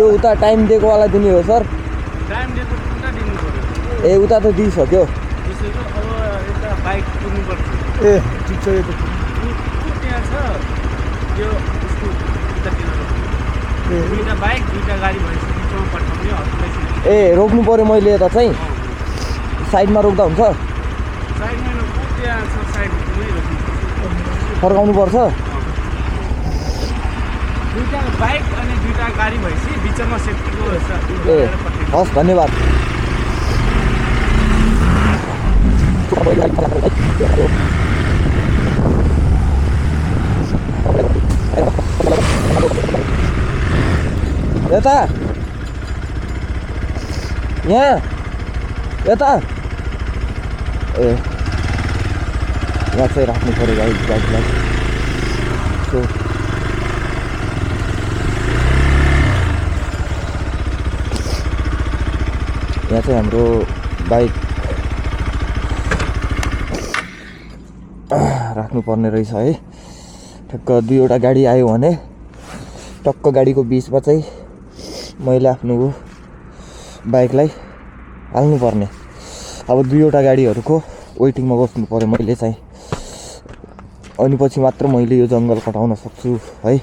त्यो उता टाइम दिएको वाला दिने हो सर? टाइम दिएको उता दिनु पर्यो। ए उता त दिइसक्यो। त्यसैले अब यता बाइक कुर्नुपर्छ। ए ठिक छ यो त। त्यहाँ छ यो उसको उतातिर दुईवटा बाइक दुईवटा गाडी भएपछि बिचमा पठाउने हस्पिटल। ए रोक्नु पर्यो मैले यता चाहिँ साइडमा रोक्दा हुन्छ? साइडमा त्यहाँ छ साइडमै रोक्नु फर्काउनु पर्छ? दुईवटा बाइक अनि दुईवटा गाडी भएपछि बिचमा सेफ्टीको ए हस् धन्यवाद। यता यहाँ यता ए यहाँ चाहिँ राख्नु पऱ्यो गाडीलाई। यहाँ चाहिँ हाम्रो बाइक राख्नुपर्ने रहेछ है। ठक्क दुईवटा गाडी आयो भने टक्क गाडीको बिचमा चाहिँ मैले आफ्नो बाइकलाई हाल्नुपर्ने। अब दुईवटा गाडीहरूको वेटिङमा बस्नु पऱ्यो मैले चाहिँ, अनि पछि मात्र मैले यो जङ्गल कटाउन सक्छु है।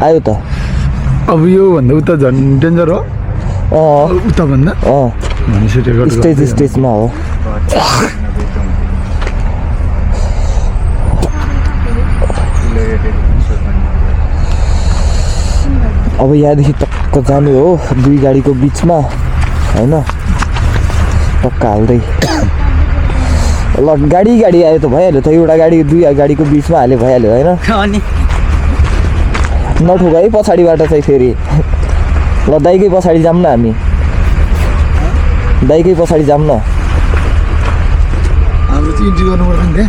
आयो त। अब यो भन्दा उता झन् डेन्जर हो। उता भन्दा स्टेजमा हो। अब यहाँदेखि टक्क जानु हो दुई गाडीको बिचमा होइन, टक्क हाल्दै ल गाडी आयो त भइहाल्यो त। एउटा गाडी दुई गाडीको बिचमा हाल्यो भइहाल्यो होइन। अनि नठोक है पछाडिबाट चाहिँ फेरि। ल दाइकै पछाडि जाऊँ न हामी, दाइकै पछाडि जाऊँ न। हाम्रो चाहिँ इन्ट्री गर्नु पर्दैन त्यहाँ।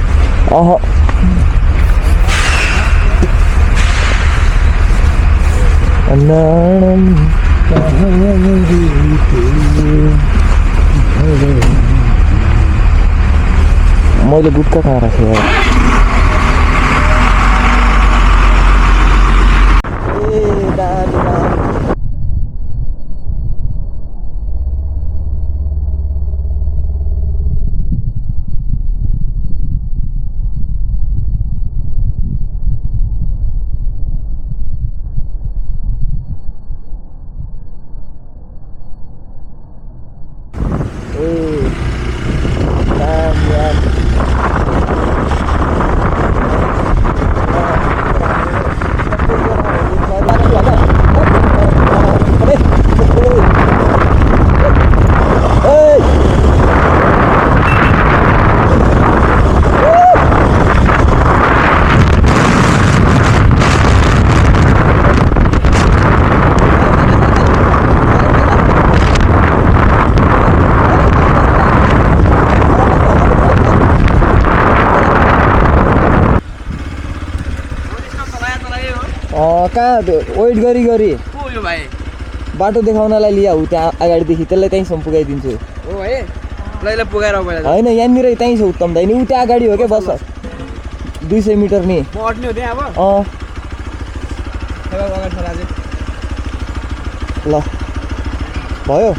मैले गुटका कहाँ राखेँ यार? कहाँ वेट गरी बाटो देखाउनलाई लिया हो त्यहाँ अगाडिदेखि, त्यसलाई त्यहीँसम्म पुगाइदिन्छु। हो है लैला पुगाएर होइन यहाँनिर त्यहीँ छ उत्तम दाइ नि। ऊ त्यहाँ अगाडि हो क्या बस 200 मिटर नि। म अट्ने हो त्यहाँ अब। ल भयो।